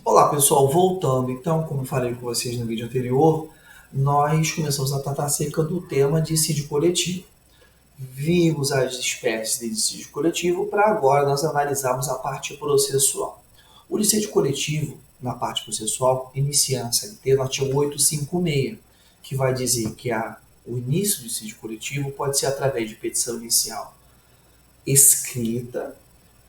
Olá pessoal, voltando então, como falei com vocês no vídeo anterior, nós começamos a tratar acerca do tema de dissídio coletivo. Vimos as espécies de dissídio coletivo para agora nós analisarmos a parte processual. O dissídio coletivo, na parte processual, inicia na CLT no artigo 856, que vai dizer que o início do dissídio coletivo pode ser através de petição inicial escrita,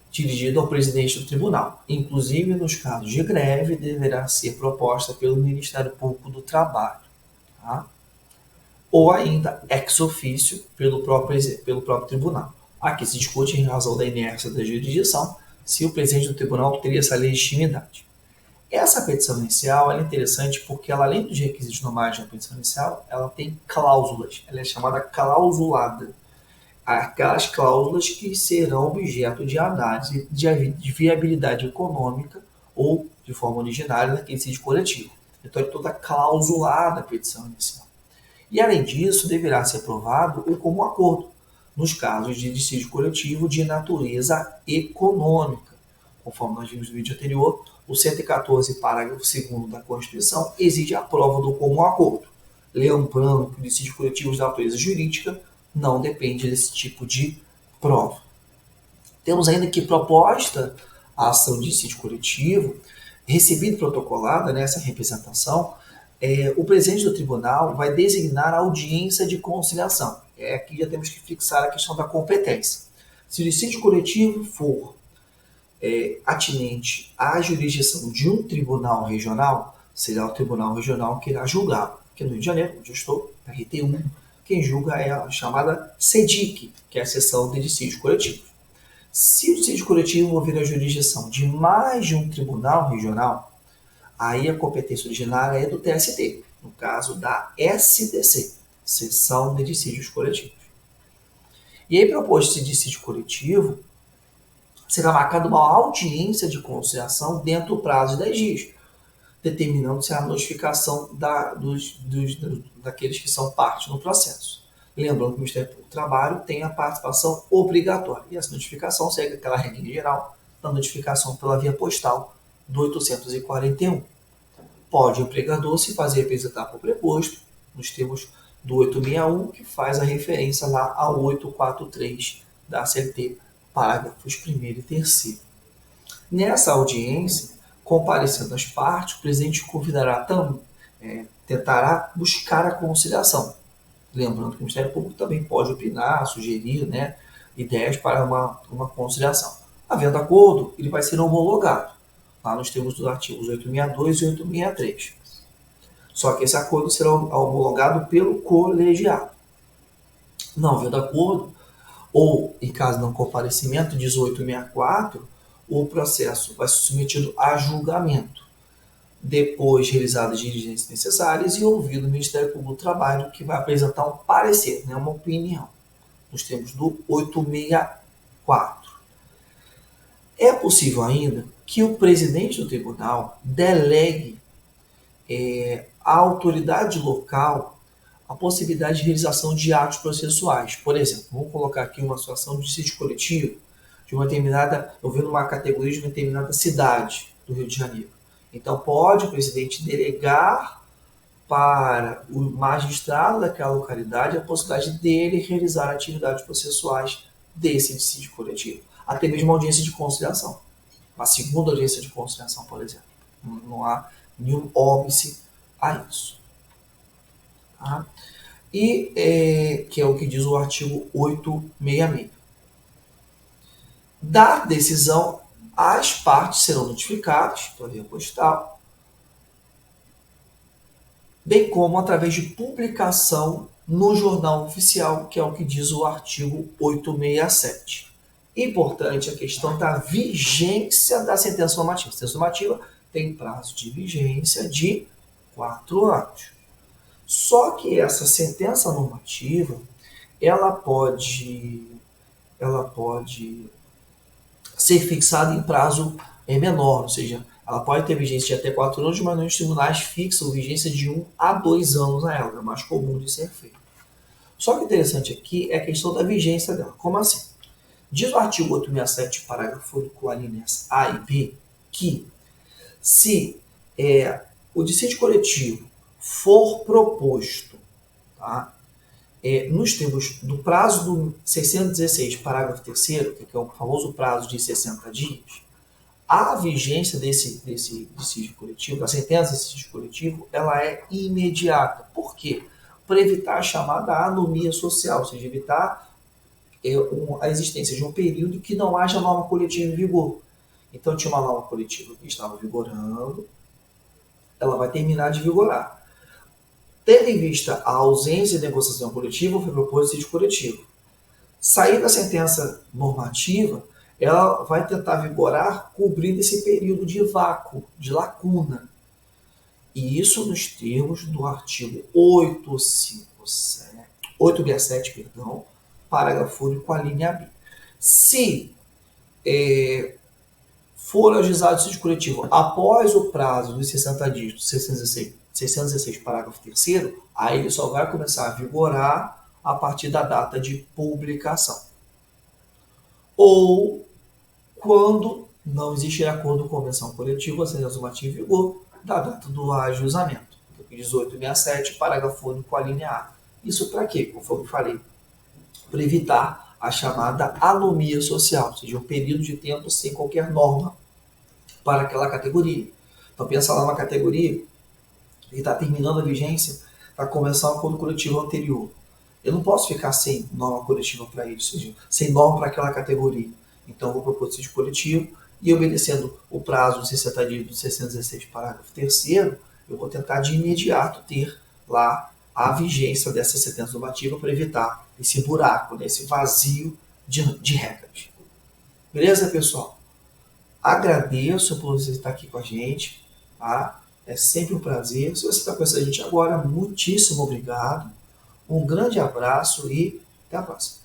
dirigido ao presidente do tribunal. Inclusive, nos casos de greve, deverá ser proposta pelo Ministério Público do Trabalho. Tá? Ou ainda, ex officio, pelo próprio tribunal. Aqui se discute, em razão da inércia da jurisdição, se o presidente do tribunal teria essa legitimidade. Essa petição inicial é interessante porque ela, além dos requisitos normais da petição inicial, ela tem cláusulas. Ela é chamada clausulada. Aquelas cláusulas que serão objeto de análise de viabilidade econômica ou de forma originária daquele dissídio coletivo. Então, é toda clausulada a petição inicial. E, além disso, deverá ser aprovado o comum acordo, nos casos de dissídio coletivo de natureza econômica. Conforme nós vimos no vídeo anterior, o 114, parágrafo 2º da Constituição, exige a prova do comum acordo. Lembrando que o dissídio coletivo de natureza jurídica não depende desse tipo de prova. Temos ainda que proposta a ação de dissídio coletivo, recebida e protocolada nessa representação, o presidente do tribunal vai designar a audiência de conciliação. Aqui já temos que fixar a questão da competência. Se o dissídio coletivo for atinente à jurisdição de um tribunal regional, será o tribunal regional que irá julgar. Aqui no Rio de Janeiro, onde eu estou, RT1, quem julga é a chamada SEDIC, que é a seção de dissídio coletivo. Se o dissídio coletivo houver a jurisdição de mais de um tribunal regional, aí a competência originária é do TST, no caso da SDC, Seção de Dissídios Coletivos. E aí, proposto esse dissídio coletivo, será marcada uma audiência de conciliação dentro do prazo de 10 dias, determinando-se a notificação daqueles que são parte no processo. Lembrando que o Ministério Público do Trabalho tem a participação obrigatória, e essa notificação segue aquela regra geral da notificação pela via postal do 841. Pode o empregador se fazer representar por preposto, nos termos do 861, que faz a referência lá ao 843 da CLT, parágrafos 1º e 3º. Nessa audiência, comparecendo as partes, o presidente tentará buscar a conciliação. Lembrando que o Ministério Público também pode opinar, sugerir ideias para uma conciliação. Havendo acordo, ele vai ser homologado. Lá nos termos dos artigos 862 e 863. Só que esse acordo será homologado pelo colegiado. Não havendo acordo, ou em caso de não comparecimento, 1864, o processo vai ser submetido a julgamento, depois realizadas as diligências necessárias e ouvido o Ministério Público do Trabalho, que vai apresentar um parecer, uma opinião, nos termos do 864. É possível ainda que o presidente do tribunal delegue à autoridade local a possibilidade de realização de atos processuais. Por exemplo, vamos colocar aqui uma situação de dissídio coletivo de uma determinada, eu vendo uma categoria de uma determinada cidade do Rio de Janeiro. Então, pode o presidente delegar para o magistrado daquela localidade a possibilidade dele realizar atividades processuais desse dissídio coletivo. Até mesmo uma audiência de conciliação. Uma segunda audiência de conciliação, por exemplo. Não há nenhum óbice a isso. Tá? E que é o que diz o artigo 866. Da decisão, as partes serão notificadas pela via postal, bem como através de publicação no Jornal Oficial, que é o que diz o artigo 867. Importante a questão da vigência da sentença normativa. A sentença normativa tem prazo de vigência de 4 anos. Só que essa sentença normativa, ela pode ser fixada em prazo menor, ou seja, ela pode ter vigência de até 4 anos, mas nos tribunais fixam vigência de 1 a 2 anos a ela, é mais comum de ser feito. Só que interessante aqui é a questão da vigência dela. Como assim? Diz o artigo 867, parágrafo único, alíneas A e B, que Se o dissídio coletivo for proposto, tá, nos termos do prazo do 616, parágrafo 3º, que é o famoso prazo de 60 dias, a vigência desse dissídio coletivo, da sentença desse dissídio coletivo, ela é imediata. Por quê? Para evitar a chamada anomia social, ou seja, evitar a existência de um período que não haja norma coletiva em vigor. Então, tinha uma norma coletiva que estava vigorando, ela vai terminar de vigorar. Tendo em vista a ausência de negociação coletiva, foi proposto dissídio coletivo. Sair da sentença normativa, ela vai tentar vigorar cobrindo esse período de vácuo, de lacuna. E isso nos termos do artigo 867, parágrafo único, a linha B. Se for ajuizado o dissídio coletivo após o prazo dos 60 dias do 616, parágrafo 3º, aí ele só vai começar a vigorar a partir da data de publicação. Ou quando não existir acordo ou convenção coletiva, a sentença normativa em vigor, da data do ajuizamento. 1867, parágrafo único, a linha A. Isso para quê? Conforme eu falei, para evitar a chamada anomia social, ou seja, um período de tempo sem qualquer norma para aquela categoria. Então, pensa lá numa categoria que está terminando a vigência da convenção ou acordo coletivo anterior. Eu não posso ficar sem norma coletiva para ele, ou seja, sem norma para aquela categoria. Então, eu vou propor dissídio coletivo e, obedecendo o prazo de 60 dias do 616, parágrafo 3º, eu vou tentar de imediato ter lá a vigência dessa sentença normativa para evitar esse buraco, né, esse vazio de regras. Beleza, pessoal? Agradeço por você estar aqui com a gente, tá? É sempre um prazer. Se você está conhecendo a gente agora, muitíssimo obrigado. Um grande abraço e até a próxima.